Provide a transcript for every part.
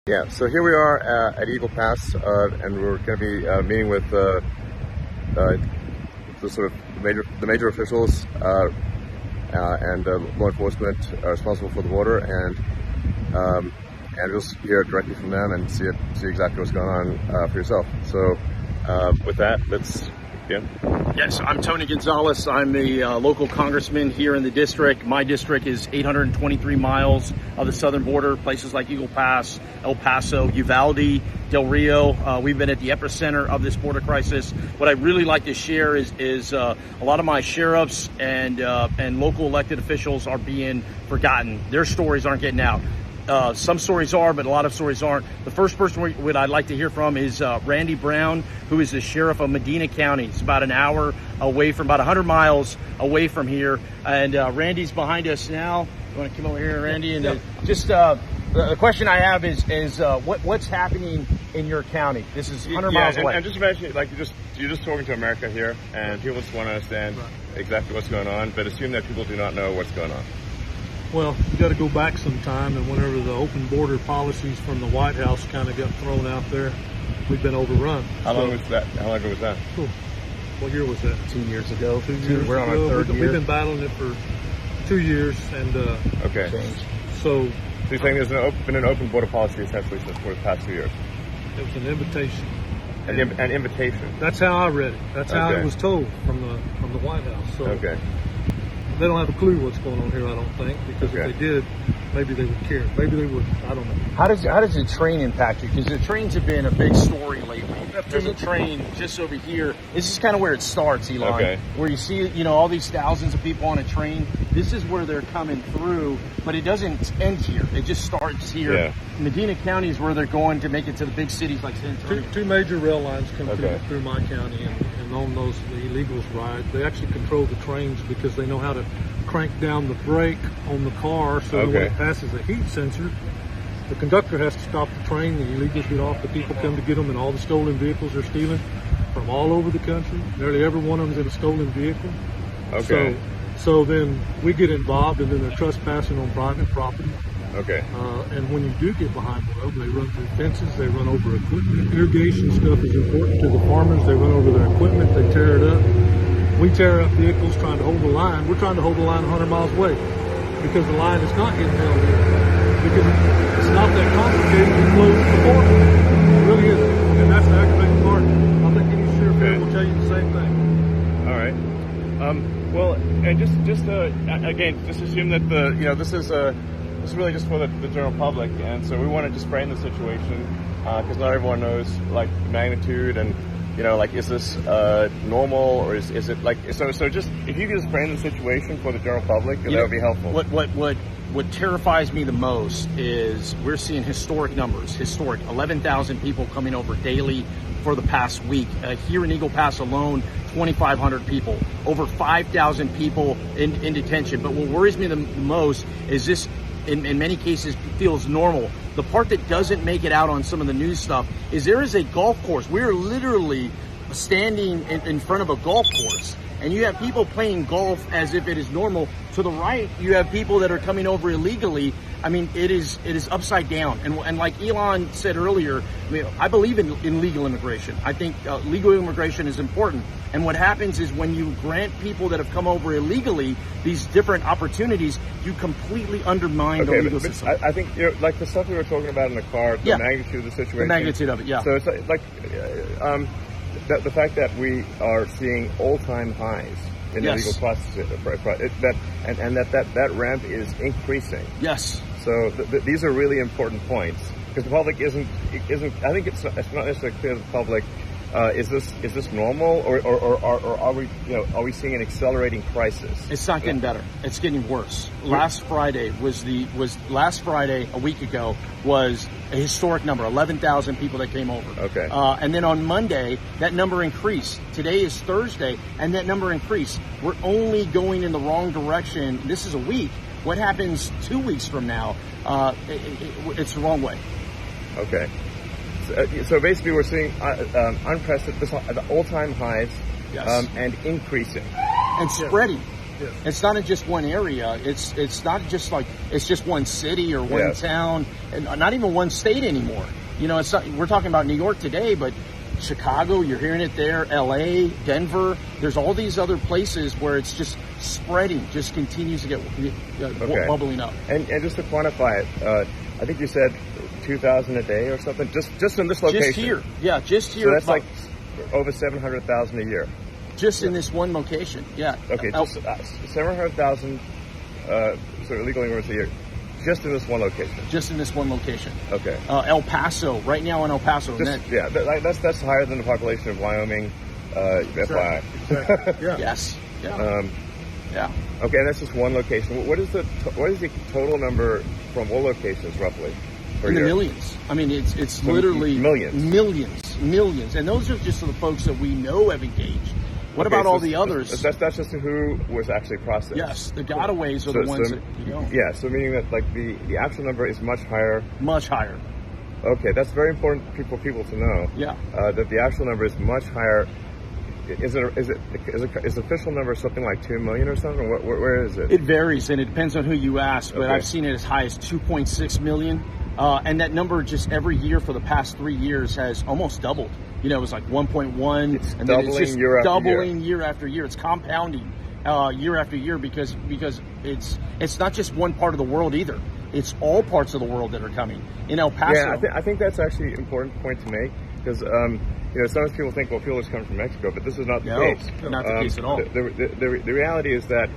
Yeah, so here we are at Eagle Pass, and we're going to be meeting with the sort of major officials and law enforcement responsible for the border, and just hear directly from them and see exactly what's going on for yourself. So with that, let's begin. Yes, I'm Tony Gonzalez. I'm the local congressman here in the district. My district is 823 miles of the southern border, places like Eagle Pass, El Paso, Uvalde, Del Rio. We've been at the epicenter of this border crisis. What I'd really like to share is a lot of my sheriffs and local elected officials are being forgotten. Their stories aren't getting out. Some stories are, but a lot of stories aren't. The first person I'd like to hear from is Randy Brown, who is the sheriff of Medina County. It's about an hour away from, about 100 miles away from here. And Randy's behind us now. You want to come over here, Randy? And the question I have is what's happening in your county? This is 100 miles away. And just imagine, like you're just talking to America here, and people just want to understand exactly what's going on, but assume that people do not know what's going on. Well, you got to go back some time, and whenever the open border policies from the White House kind of got thrown out there, we've been overrun. How long ago was that? Cool. What year was that? 2 years ago. We're on our third year. We've been battling it for 2 years, and okay. So you're saying there's been an open border policy essentially for the past 2 years? It was an invitation. An invitation. That's how I read it. That's how it was told from the White House. So okay. They don't have a clue what's going on here, I don't think, because if they did, maybe they would care. Maybe they wouldn't. I don't know. How does the train impact you? Because the trains have been a big story lately. There's a train just over here. This is kind of where it starts, Elon. Okay. Where you see, all these thousands of people on a train. This is where they're coming through, but it doesn't end here. It just starts here. Yeah. Medina County is where they're going to make it to the big cities like San Antonio. Two major rail lines come through my county, and on those the illegals ride. They actually control the trains because they know how to crank down the brake on the car so that when it passes a heat sensor, the conductor has to stop the train, the illegals get off, the people come to get them, and all the stolen vehicles they're stealing from all over the country. Nearly every one of them is in a stolen vehicle. Okay. So then we get involved, and then they're trespassing on private property. Okay. And when you do get behind the road, they run through fences, they run over equipment. Irrigation stuff is important to the farmers. They run over their equipment, they tear it up. We tear up vehicles trying to hold the line. We're trying to hold the line 100 miles away because the line is not getting held here. Because it's not that complicated to close the border. It really isn't. And that's the aggravating part. I think any sheriff here will tell you the same thing. All right. Well, and just again, just assume that this is really just for the general public, and so we want to just frame the situation because not everyone knows like the magnitude and. Is this normal, or is it like so? Just if you could just frame the situation for the general public, that would be helpful. What terrifies me the most is we're seeing historic numbers. 11,000 people coming over daily for the past week. Here in Eagle Pass alone, 2,500 people, over 5,000 people in detention. But what worries me the most is this. In many cases feels normal. The part that doesn't make it out on some of the news stuff is there is a golf course. We're literally standing in front of a golf course, and you have people playing golf as if it is normal. To the right, you have people that are coming over illegally. I mean, it is upside down. And like Elon said earlier, I believe in legal immigration. I think legal immigration is important. And what happens is when you grant people that have come over illegally these different opportunities, you completely undermine the legal system. I think like the stuff we were talking about in the car, the magnitude of the situation. The magnitude of it, yeah. So it's like the fact that we are seeing all-time highs in illegal processing, that ramp is increasing. Yes. So these are really important points because the public isn't. I think it's not necessarily clear to the public. Is this normal, or are we seeing an accelerating crisis? It's not getting better. It's getting worse. Last Friday a week ago was a historic number, 11,000 people that came over. Okay. And then on Monday, that number increased. Today is Thursday, and that number increased. We're only going in the wrong direction. This is a week. What happens 2 weeks from now? It's the wrong way. Okay. So basically, we're seeing unprecedented, all-time highs, and increasing, and spreading. Yes. It's not in just one area. It's not just like it's just one city or one town, and not even one state anymore. You know, it's not, we're talking about New York today, but Chicago, you're hearing it there, LA, Denver. There's all these other places where it's just spreading, just continues to get bubbling up. And just to quantify it, I think you said 2,000 a day or something, just in this location. Just here, yeah, just here. So that's like over 700,000 a year. Just in this one location, yeah. Okay, just 700,000 sort of illegal immigrants a year, just in this one location. Just in this one location. Okay. El Paso, right now in El Paso. That's higher than the population of Wyoming. FYI. Exactly. Yeah. Yes. Yeah. Yeah. Okay, that's just one location. What is the total number from all locations roughly? In the millions. I mean, it's literally millions, and those are just the folks that we know have engaged. What about all the others? That's just who was actually processed. Yes, the gotaways are the ones that you know. Yeah, so meaning that like the actual number is much higher. Much higher. Okay, that's very important for people to know. Yeah. That the actual number is much higher. Is the official number something like 2 million or something? Where is it? It varies, and it depends on who you ask. But I've seen it as high as 2.6 million, and that number just every year for the past 3 years has almost doubled. You know, it was like 1.1, it's and doubling then it's just year after doubling year after year. It's compounding year after year because it's not just one part of the world either. It's all parts of the world that are coming. In El Paso. Yeah, I think that's actually an important point to make because you know, sometimes people think, well, fuel is coming from Mexico, but this is not the case. Not the case at all. The reality is that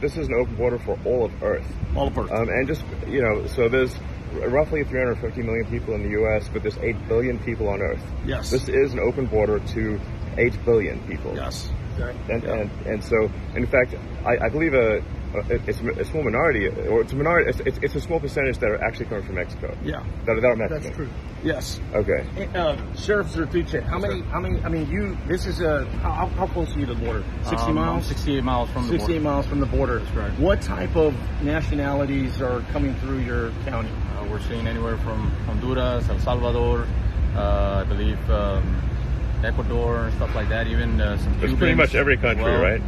this is an open border for all of Earth. All of Earth. And just, you know, so there's roughly 350 million people in the U.S., but there's 8 billion people on Earth. Yes. This is an open border to 8 billion people. Yes. And so, in fact, I believe it's a small minority, or it's a minority. It's a small percentage that are actually coming from Mexico. Yeah, that are Mexican. That's true. Yes. Okay. Sheriff Zertuche, how many? I mean, this is how close are you to the border? 60 miles. 68 miles from the border. 68 miles from the border. That's right. What type of nationalities are coming through your county? We're seeing anywhere from Honduras, El Salvador, I believe Ecuador and stuff like that. Even some Cubans. It's pretty much every country, right?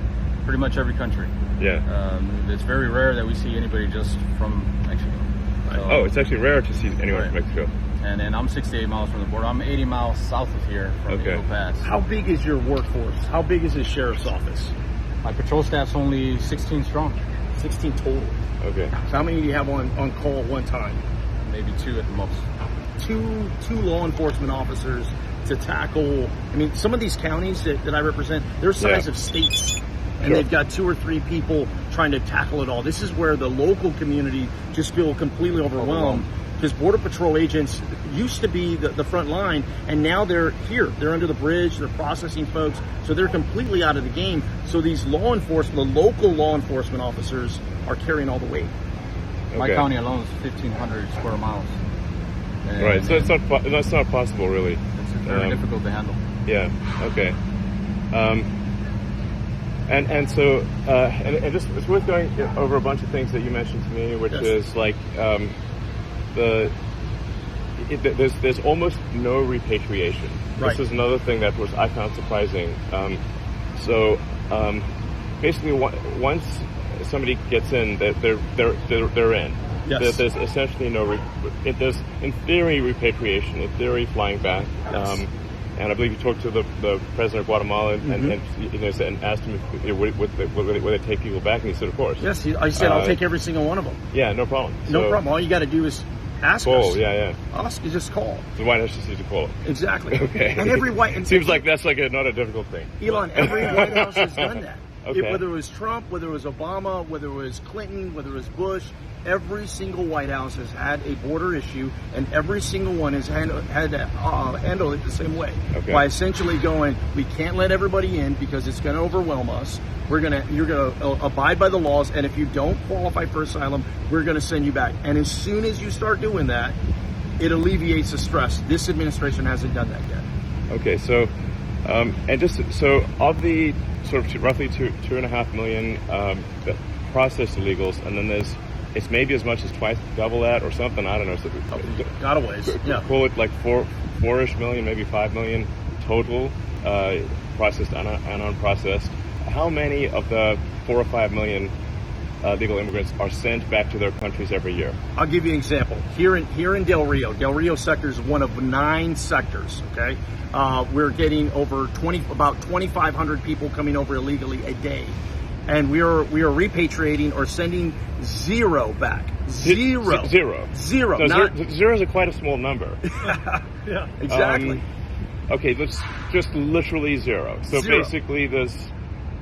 Pretty much every country. Yeah. It's very rare that we see anybody just from Mexico. So, it's actually rare to see anyone from Mexico. And then I'm 68 miles from the border. I'm 80 miles south of here from Eagle Pass. How big is your workforce? How big is the sheriff's office? My patrol staff's only 16 strong. 16 total. Okay. So how many do you have on call at one time? Maybe 2 at the most. Two law enforcement officers to tackle. I mean, some of these counties that I represent, they're size of states. And they've got 2 or 3 people trying to tackle it all. This is where the local community just feel completely overwhelmed because Border Patrol agents used to be the front line, and now they're here. They're under the bridge. They're processing folks. So they're completely out of the game. So these law enforcement, the local law enforcement officers are carrying all the weight. My county alone is 1,500 square miles. And right, so that's not possible, really. It's very difficult to handle. Yeah. Okay. And so just it's worth going over a bunch of things that you mentioned to me, which is like there's almost no repatriation. Right. This is another thing that I found surprising. Basically, once somebody gets in, they're in. Yes. There's essentially there's in theory repatriation, in theory flying back. Yes. And I believe you talked to the president of Guatemala and asked him if would they take people back, and he said, of course. Yes, I said I'll take every single one of them. Yeah, no problem. No problem. All you got to do is ask us. Yeah. Ask, just call. The White House just needs to call. Exactly. Okay. And every white... Seems like that's not a difficult thing. Elon, every White House has done that. Okay. Whether it was Trump, whether it was Obama, whether it was Clinton, whether it was Bush, every single White House has had a border issue, and every single one has had to handle it the same way. Okay. By essentially going, we can't let everybody in because it's going to overwhelm us. You're going to abide by the laws, and if you don't qualify for asylum, we're going to send you back. And as soon as you start doing that, it alleviates the stress. This administration hasn't done that yet. Okay, so and just so of the sort of roughly 2.5 million processed illegals, and then it's maybe as much as twice double that or something. I don't know. So Gotaways. Yeah. Call it like 4-ish million, maybe 5 million total processed and unprocessed. How many of the 4 or 5 million legal immigrants are sent back to their countries every year. I'll give you an example. Here in Del Rio sector is one of 9 sectors. Okay, we're getting about 2,500 people coming over illegally a day, and we are repatriating or sending 0 back. Zero. So Not, zero is quite a small number. yeah, exactly. Okay, that's just literally 0. So 0. basically, there's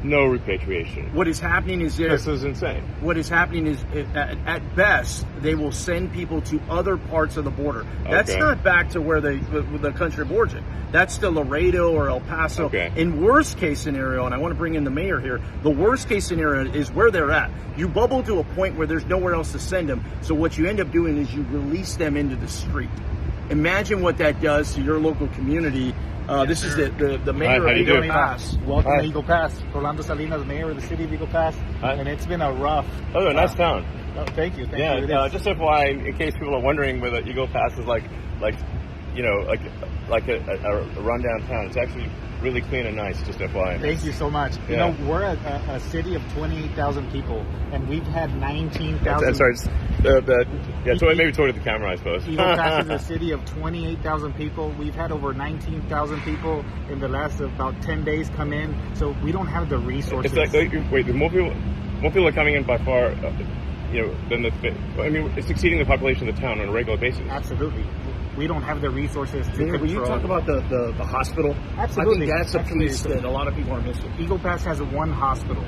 no repatriation. What is happening is This is insane. What is happening is, at best, they will send people to other parts of the border. That's Okay. not back to where the country of origin. That's to Laredo or El Paso. Okay. In worst case scenario, and I want to bring in the mayor here, the worst case scenario is where they're at. You bubble to a point where there's nowhere else to send them. So what you end up doing is you release them into the street. Imagine what that does to your local community. This is the mayor Hi, of how you Eagle doing? Pass. Welcome Hi. to Eagle Pass. Rolando Salinas, mayor of the city of Eagle Pass. Hi. And it's been a rough. Oh, a nice town. Oh, thank you. Thank you. It Yeah, is. just FYI, in case people are wondering whether Eagle Pass is like a rundown town. It's actually really clean and nice, just FYI. Thank you so much. Yeah. You know, we're a city of 28,000 people, and we've had 19,000. I'm sorry. Maybe talk to the camera, I suppose. Eagle Pass is a city of 28,000 people. We've had over 19,000 people in the last about 10 days come in, so we don't have the resources. It's like wait, more people are coming in by far, than it's exceeding the population of the town on a regular basis. Absolutely. We don't have the resources to control. When you talk about the hospital, Absolutely. I think that's a Absolutely. piece that a lot of people are missing. Eagle Pass has one hospital.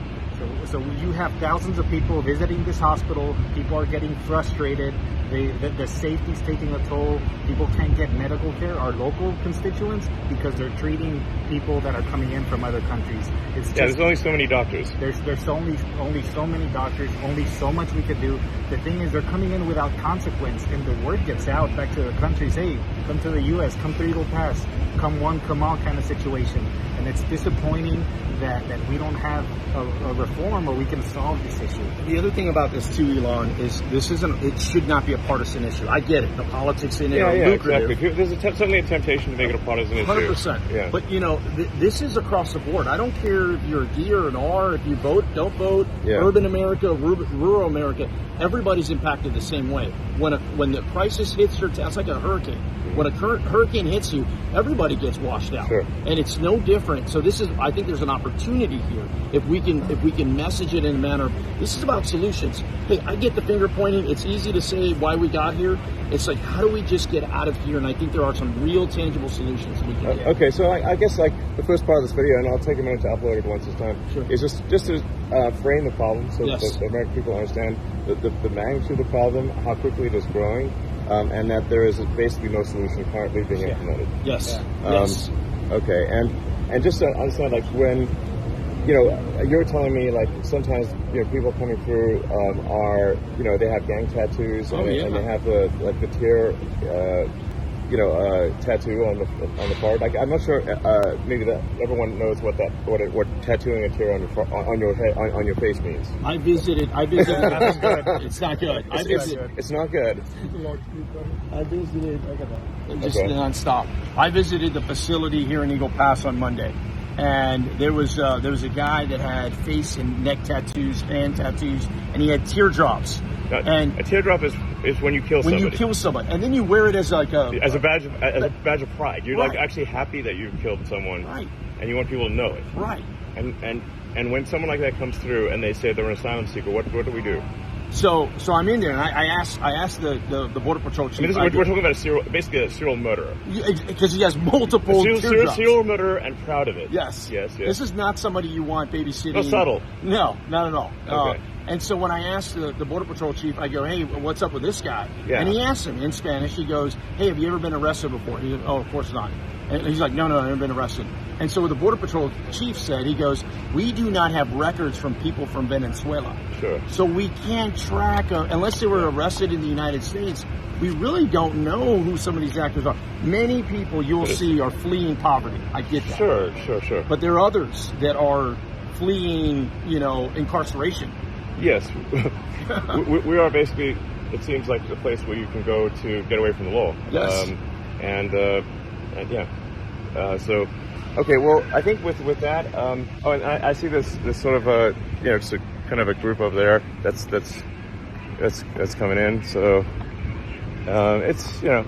So you have thousands of people visiting this hospital. People are getting frustrated. The safety's taking a toll. People can't get medical care, our local constituents, because they're treating people that are coming in from other countries. It's just, There's only so many doctors. there's only so many doctors, only so much we could do. The thing is, they're coming in without consequence, and the word gets out back to the countries, hey, come to the U.S., come to Eagle Pass, come one, come all kind of situation. And it's disappointing that we don't have a reform where we can solve this issue. The other thing about this too, Elon, is it should not be a partisan issue. I get it. The politics in it are lucrative. Exactly. There's certainly a temptation to make it a partisan issue. 100%. Yeah. But, this is across the board. I don't care if you're a D or an R, if you vote, don't vote, Yeah. urban America, rural America, everybody's impacted the same way. When the crisis hits your town, it's like a hurricane. When a hurricane hits you, everybody gets washed out. Sure. And it's no different. So I think there's an opportunity here. If we can message it in a manner, this is about solutions. Hey, I get the finger pointing. It's easy to say why we got here. It's like, how do we just get out of here? And I think there are some real tangible solutions we can get. Okay, so I guess the first part of this video, and I'll take a minute to upload it once this time, Sure. is just to frame the problem so Yes. that the American people understand the magnitude of the problem, how quickly it is growing, and that there is basically no solution currently being implemented. Yes. Yeah. Yes. Okay, and just to understand, like, when you're telling me, like, sometimes people coming through are they have gang tattoos and they have the tear tattoo on the forehead. Like, I'm not sure maybe that everyone knows what tattooing a tear on your head on your face means. I visited. That's good. It's not good. It's not good. I visited. Just Okay. nonstop. I visited the facility here in Eagle Pass on Monday, and there was a guy that had face and neck tattoos, hand tattoos, and he had teardrops. And a teardrop is when you kill somebody. When you kill somebody, and then you wear it as like as a badge of pride. You're Right. like actually happy that you've killed someone, Right. and you want people to know it. Right. And when someone like that comes through and they say they're an asylum seeker, what do we do? So I'm in there, and I asked the border patrol chief. We're talking about basically a serial murderer. Because he has multiple teardrops. Serial murderer and proud of it. Yes. Yes. This is not somebody you want babysitting. No, subtle. No, not at all. Okay. And so when I asked the border patrol chief, I go, hey, what's up with this guy? Yeah. And he asked him in Spanish. He goes, hey, have you ever been arrested before? He goes, oh, of course not. And he's like, no, I've never been arrested. And so what the border patrol chief said, he goes, we do not have records from people from Venezuela. Sure. So we can't track, unless they were arrested in the United States, we really don't know who some of these actors are. Many people you'll see are fleeing poverty. I get that. Sure. But there are others that are fleeing, incarceration. Yes. we are basically, it seems like the place where you can go to get away from the law. Yes. So Okay, well, I think with that, oh, and I see this sort of a, you know, just a kind of a group over there that's coming in. So it's, you know,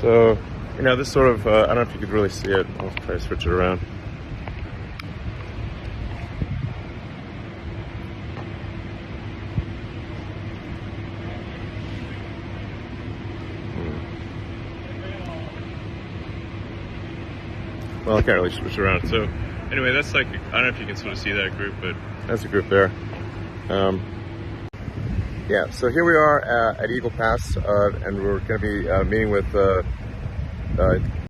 so, you know, this sort of, I don't know if you could really see it. I'll try to switch it around. Well, I can't really switch around. So anyway, that's like, I don't know if you can sort of see that group, but that's a group there. Yeah, so here we are at Eagle Pass, and we're going to be meeting with